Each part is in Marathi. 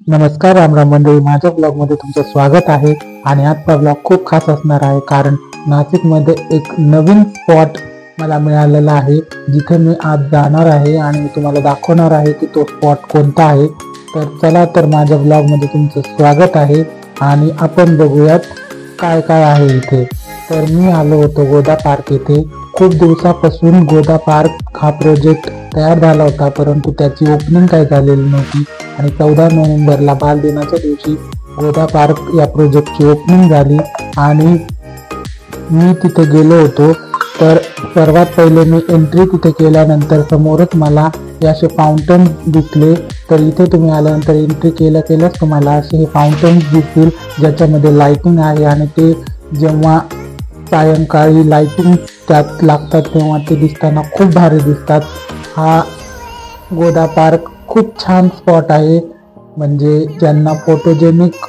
नमस्कार रामराम मंडळी, माझ्या ब्लॉगमध्ये तुमचं स्वागत आहे. आणि आजचा ब्लॉग खूप खास असणार आहे, कारण नाशिकमध्ये एक नवीन स्पॉट मला मिळालेला आहे, जिथे मी आज जाणार आहे आणि मी तुम्हाला दाखवणार आहे की तो स्पॉट कोणता आहे. तर चला, तर माझ्या ब्लॉगमध्ये तुमचं स्वागत आहे आणि आपण बघूयात काय काय आहे इथे. तर मी आलो होतो गोदा पार्क येथे. खूप दिवसापासून गोदा पार्क हा प्रोजेक्ट तयार झाला होता, परंतु त्याची ओपनिंग काही झालेली नव्हती. आणि 14 नोव्हेंबरला बालदिनाच्या दिवशी गोदा पार्क या प्रोजेक्टची ओपनिंग झाली आणि मी तिथे गेलो होतो. तर सर्वात पहिले मी एंट्री तिथे केल्यानंतर समोरच मला हे असे फाउंटन दिसले. तर इथे तुम्ही आल्यानंतर एंट्री केल्याच तुम्हाला असे हे फाउंटन्स दिसतील, ज्याच्यामध्ये लाइटिंग आहे. आणि ते जेव्हा सायंकाळी लाइटिंग त्यात लागतात तेव्हा ते दिसताना खूप भारी दिसतात. हा गोदा पार्क खूप छान स्पॉट आहे. म्हणजे ज्यांना फोटोजेनिक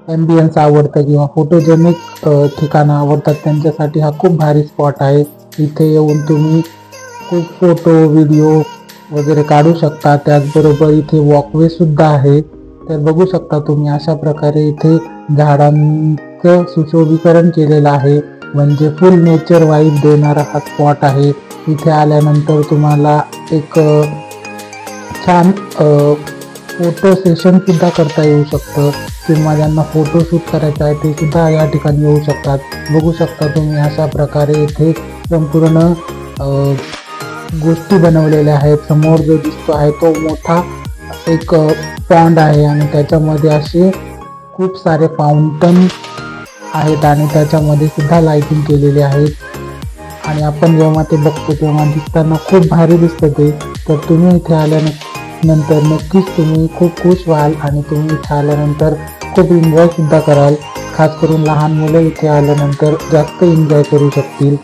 ॲम्बियन्स आवडतं किंवा फोटोजेनिक ठिकाणं आवडतात, त्यांच्यासाठी हा खूप भारी स्पॉट आहे. इथे येऊन तुम्ही खूप फोटो व्हिडिओ वगैरे काढू शकता. त्याचबरोबर इथे वॉकवे सुद्धा आहे. तर बघू शकता तुम्ही, अशा प्रकारे इथे झाडांचं सुशोभीकरण केलेलं आहे. म्हणजे फुल नेचर वाईब देणारा हा स्पॉट आहे. इथे आल्यानंतर तुम्हाला एक छान फोटो सेशन सुद्धा करता येऊ शकतं, किंवा ज्यांना फोटोशूट करायचं आहे ते सुद्धा या ठिकाणी येऊ शकतात. बघू शकता तुम्ही, अशा प्रकारे इथे संपूर्ण गोष्टी बनवलेल्या आहेत. समोर जो दिसतो आहे तो मोठा एक पॉन्ड आहे आणि त्याच्यामध्ये असे खूप सारे फाउंटन आहेत आणि त्याच्यामध्ये सुद्धा लाइटिंग केलेली आहे. आणि आपण जेव्हा ते बघतो तेव्हा दिसताना खूप भारी दिसतं ते. तर तुम्ही इथे आल्यानंतर नक्कीच तुम्ही खूप खुश व्हाल आणि तुम्ही इथे आल्यानंतर खूप एन्जॉय सुद्धा कराल. खास करून लहान मुलं इथे आल्यानंतर जास्त एन्जॉय करू शकतील.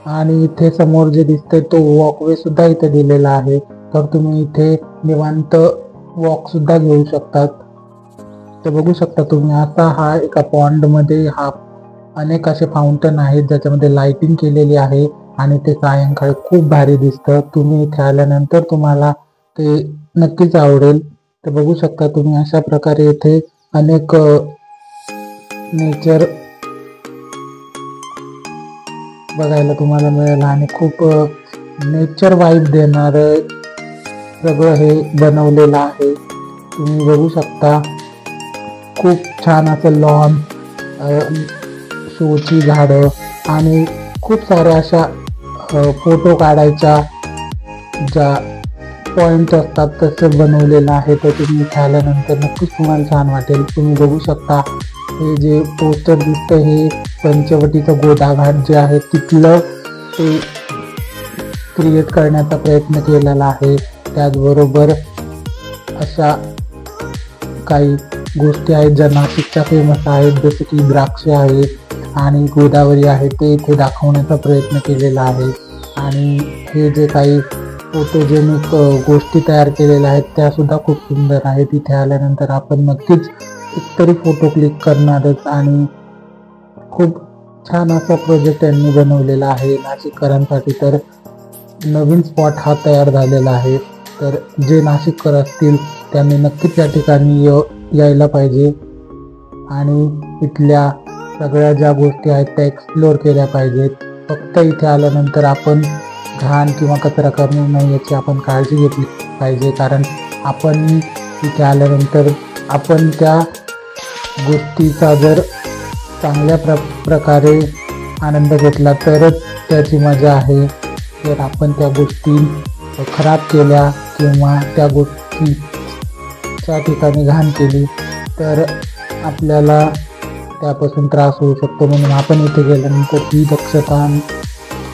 आणि इथे समोर जे दिसतंय तो वॉकवे सुद्धा इथे दिलेला आहे. तर तुम्ही इथे निवांत वॉक सुद्धा घेऊ शकतात. तर बघू शकता तुम्ही, आता हा एका पॉन्डमध्ये हा अनेक असे फाउंटन आहेत, ज्याच्यामध्ये लाइटिंग केलेली आहे आणि ते सायंकाळी खूप भारी दिसतं. तुम्ही इथे आल्यानंतर तुम्हाला ते नक्कीच आवडेल. तर बघू शकता तुम्ही, अशा प्रकारे इथे अनेक नेचर बघायला तुम्हाला मिळेल आणि खूप नेचर वाईब देणारं सगळं हे बनवलेलं आहे. तुम्ही बघू शकता, खूप छान असं लॉन, शोची झाडं आणि खूप साऱ्या अशा फोटो काढायच्या ज्या पॉइंट असतात तसं बनवलेलं आहे. तर तुम्ही इथे आल्यानंतर नक्कीच तुम्हाला छान वाटेल. तुम्ही बघू शकता, हे जे पोस्टर दिसतं हे पंचवटीचं गोदा घाट जे आहे तिथलं ते क्रिएट करण्याचा प्रयत्न केलेला आहे. त्याचबरोबर अशा काही गोष्टी आहेत ज्या नाशिकच्या फेमस आहेत, जसे की द्राक्ष आहे आणि गोदावरी आहे, ते इथे दाखवण्याचा प्रयत्न केलेला आहे. आणि हे जे काही फोटोजेनिक गोष्टी तयार केलेल्या आहेत त्या सुद्धा खूप सुंदर आहेत. इथे आल्यानंतर आपण नक्कीच एकतरी फोटो क्लिक करणारच. आणि खूप छान असा प्रोजेक्ट यांनी बनवलेला आहे नाशिककरांसाठी. तर नवीन स्पॉट हा तयार झालेला आहे. तर जे नाशिककर असतील त्यांनी नक्कीच या ठिकाणी यायला पाहिजे आणि इथल्या सगळ्या ज्या गोष्टी आहेत त्या एक्सप्लोअर केल्या पाहिजेत. फक्त इथे आल्यानंतर आपण घाण किंवा कचरा करू नये याची आपण काळजी घेतली पाहिजे, कारण आपण इथे आल्यानंतर आपण त्या गोष्टीचा जर चांगल्या प्रकारे आनंद घेतला तरच त्याची मजा आहे. जर आपण त्या गोष्टी खराब केल्या किंवा त्या गोष्टीच्या ठिकाणी घाण केली तर आपल्याला त्यापासून त्रास होऊ शकतो. म्हणून आपण इथे गेल्यानंतर ही दक्षता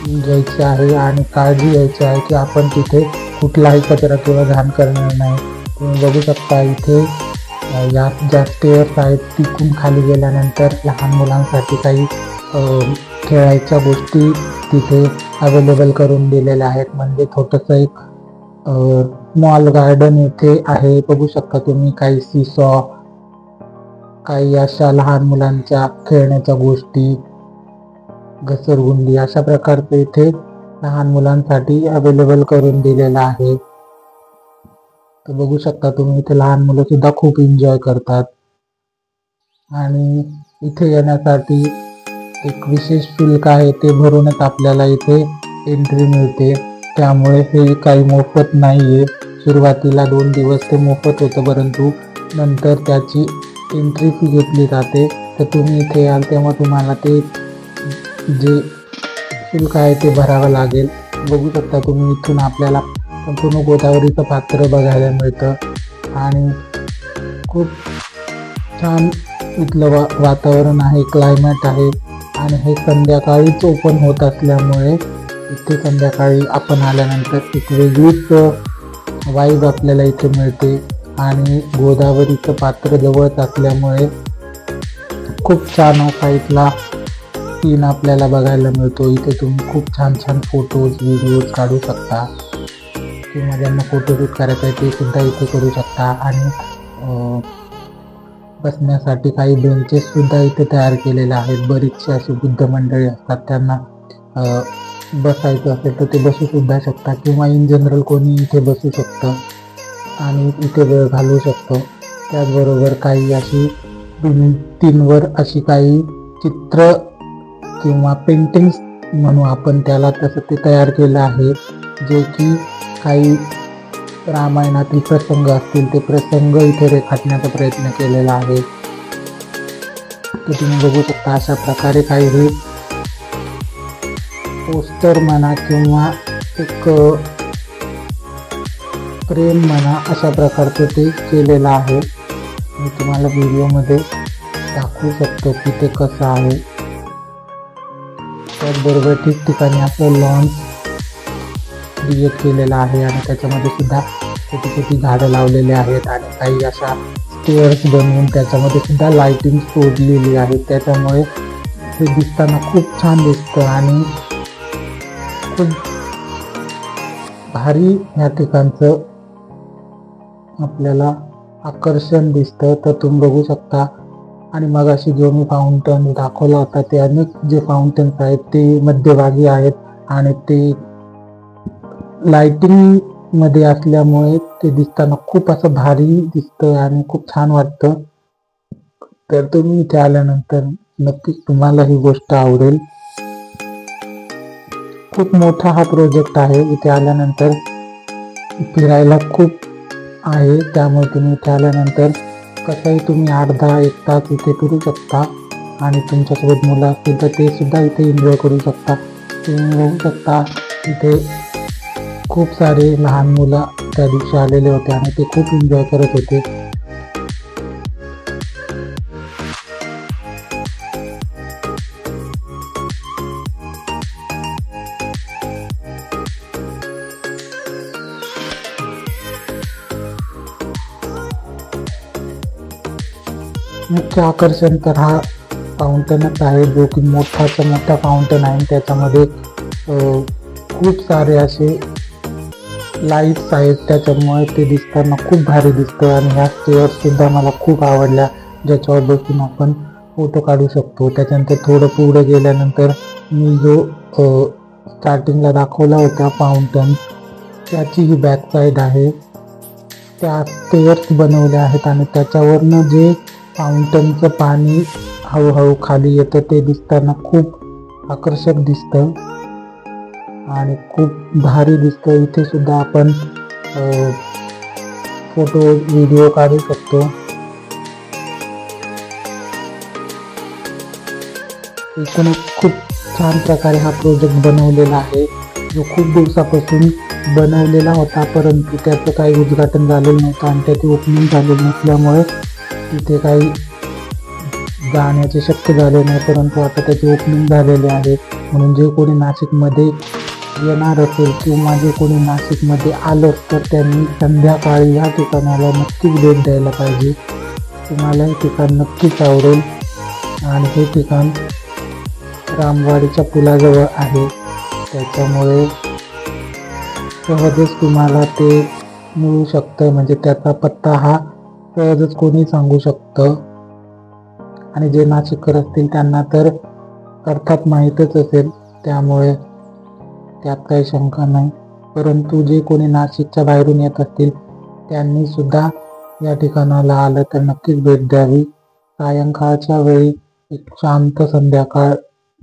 घ्यायची आहे आणि काळजी घ्यायची आहे की आपण तिथे कुठलाही कचरा किंवा घाण करणार नाही. तुम्ही बघू शकता, इथे या ज्या स्टेअर्स आहेत तिथून खाली गेल्यानंतर लहान मुलांसाठी काही खेळायच्या गोष्टी तिथे अवेलेबल करून दिलेल्या आहेत. म्हणजे छोटंसं एक स्मॉल गार्डन इथे आहे. बघू शकता तुम्ही, काही सीसॉ, काही अशा लहान मुलांच्या खेळण्याच्या गोष्टी, घसरगुंडी, अशा प्रकारचे इथे लहान मुलांसाठी अवेलेबल करून दिलेला आहे. तर बघू शकता तुम्ही इथे लहान मुलं सुद्धा खूप एन्जॉय करतात. आणि इथे येण्यासाठी एक विशेष शुल्क आहे, ते भरूनच आपल्याला इथे एंट्री मिळते. त्यामुळे हे काही मोफत नाहीये. सुरुवातीला 2 दिवस ते मोफत होतं, परंतु नंतर त्याची एंट्री फी घेतली जाते. तर तुम्ही इथे याल तेव्हा तुम्हाला ते जे शुल्क आहे ते भरावं लागेल. बघू शकता तुम्ही इथून आपल्याला संपूर्ण गोदावरीचं पात्र बघायला मिळतं. आणि खूप छान इथलं वातावरण आहे, क्लायमेट आहे. आणि हे संध्याकाळीच ओपन होत असल्यामुळे इथे संध्याकाळी आपण आल्यानंतर एक वेगळीच वाईब आपल्याला इथे मिळते. आणि गोदावरीचं पात्र जवळच असल्यामुळे खूप छान असा इथला सीन आपल्याला बघायला मिळतो. इथे तुम्ही खूप छान छान फोटोज व्हिडिओज काढू शकता, किंवा ज्यांना फोटोशूट करायचं आहे ते सुद्धा इथे करू शकता. आणि बसण्यासाठी काही बेंचेस सुद्धा इथे तयार केलेले आहेत. बरीचशी अशी बुद्ध मंडळी असतात, त्यांना बसायचं असेल तर ते बसू सुद्धा शकतात, किंवा इन जनरल कोणी इथे बसू शकतं आणि इथे वेळ घालवू शकतो. त्याचबरोबर काही अशी भिंतींवर अशी काही चित्र किंवा पेंटिंग्स म्हणू आपण त्याला, तसं ते तयार केलं आहे, जे की काही रामायणातील प्रसंग असतील ते प्रसंग इथे रेखाटण्याचा प्रयत्न केलेला आहे. ते तुम्ही बघू शकता. अशा प्रकारे काही हे पोस्टर म्हणा किंवा एक फ्रेम म्हणा, अशा प्रकारचं ते केलेलं आहे. मी तुम्हाला व्हिडिओमध्ये दाखवू शकतो की ते कसं आहे. त्याचबरोबर ठिकठिकाणी असं लॉन्स क्रिएट केलेलं आहे, आणि त्याच्यामध्ये सुद्धा छोटी छोटी झाडं लावलेली आहेत. आणि काही अशा स्टेअर्स बनवून त्याच्यामध्ये सुद्धा लाइटिंग सोडलेली आहे. त्याच्यामुळे हे दिसताना खूप छान दिसतं आणि खूप भारी ह्या ठिकाणचं आपल्याला आकर्षण दिसतं. तर तुम्ही बघू शकता. आणि मग अशी जो मी फाउंटन दाखवला होता, ते अनेक जे फाउंटन्स आहेत ते मध्यभागी आहेत, आणि ते लाइटिंग मध्ये असल्यामुळे ते दिसताना खूप असं भारी दिसतं आणि खूप छान वाटतं. तर तुम्ही इथे आल्यानंतर नक्कीच तुम्हाला ही गोष्ट आवडेल. खूप मोठा हा प्रोजेक्ट आहे. इथे आल्यानंतर फिरायला खूप आहे, त्यामुळे तुम्ही इथे आल्यानंतर कसंही तुम्ही 8-10-1 तास इथे फिरू शकता. आणि तुमच्यासोबत मुलं असतील तर ते सुद्धा इथे एन्जॉय करू शकता. तुम्ही बघू शकता इथे खूप सारे लहान मुलं त्या दिवशी आलेले होते आणि ते खूप एन्जॉय करत होते. मुख्य आकर्षण तर हा फाउंटनच आहे, जो की मोठाचा मोठा फाउंटन आहे. त्याच्यामध्ये खूप सारे असे लाईट्स आहेत, त्याच्यामुळे ते दिसताना खूप भारी दिसतं. आणि ह्या स्टेअर्स सुद्धा मला खूप आवडल्या, ज्याच्यावर बसून आपण फोटो काढू शकतो. त्याच्यानंतर थोडं पुढे गेल्यानंतर मी जो स्टार्टिंगला दाखवला होता फाउंटन, त्याची ही बॅक साईड आहे. त्या स्टेअर्स बनवल्या आहेत आणि त्याच्यावरनं जे फाउंटनचं पाणी हळूहळू खाली येतं ते दिसताना खूप आकर्षक दिसतं आणि खूप भारी दिसतं. इथे सुद्धा आपण फोटो व्हिडिओ काढू शकतो. एकूण खूप छान प्रकारे हा प्रोजेक्ट बनवलेला आहे, जो खूप दिवसापासून बनवलेला होता, परंतु त्याचं काही उद्घाटन झालेलं नव्हतं आणि त्याची ओपनिंग झालेली नसल्यामुळे तिथे काही जाण्याचे शक्य झाले नाही. परंतु आता त्याची ओपनिंग झालेली आहे, म्हणून जे कोणी नाशिकमध्ये येणार असेल किंवा जे कोणी नाशिकमध्ये आलं तर त्यांनी संध्याकाळी या ठिकाणाला नक्कीच भेट द्यायला पाहिजे. तुम्हाला हे ठिकाण नक्कीच आवडेल. आणि हे ठिकाण रामवाडीच्या पुलाजवळ आहे, त्याच्यामुळे सहजच तुम्हाला ते मिळू शकतं. म्हणजे त्याचा पत्ता हा सहजच कोणी सांगू शकतं. आणि जे नाशिककर असतील त्यांना तर अर्थात माहीतच असेल, त्यामुळे त्यात काही शंका नाही. परंतु जे कोणी नाशिकच्या बाहेरून येत असतील त्यांनी सुद्धा या ठिकाणाला आलं तर नक्कीच भेट द्यावी. सायंकाळच्या वेळी एक शांत संध्याकाळ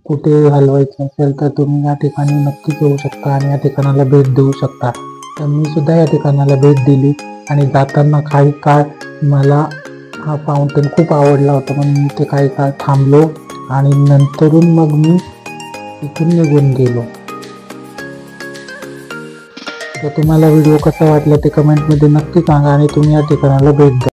कुठे घालवायचं असेल तर तुम्ही या ठिकाणी नक्कीच येऊ शकता आणि या ठिकाणाला भेट देऊ शकता. तर मी सुद्धा या ठिकाणाला भेट दिली आणि जाताना काही काळ मला हा फाउंटेन खूप आवडला होता म्हणून मी ते काही काळ थांबलो आणि नंतरून मग मी इथून निघून गेलो. तर तुम्हाला व्हिडिओ कसा वाटला ते कमेंटमध्ये नक्की सांगा आणि तुम्ही या ठिकाणाला भेट द्या.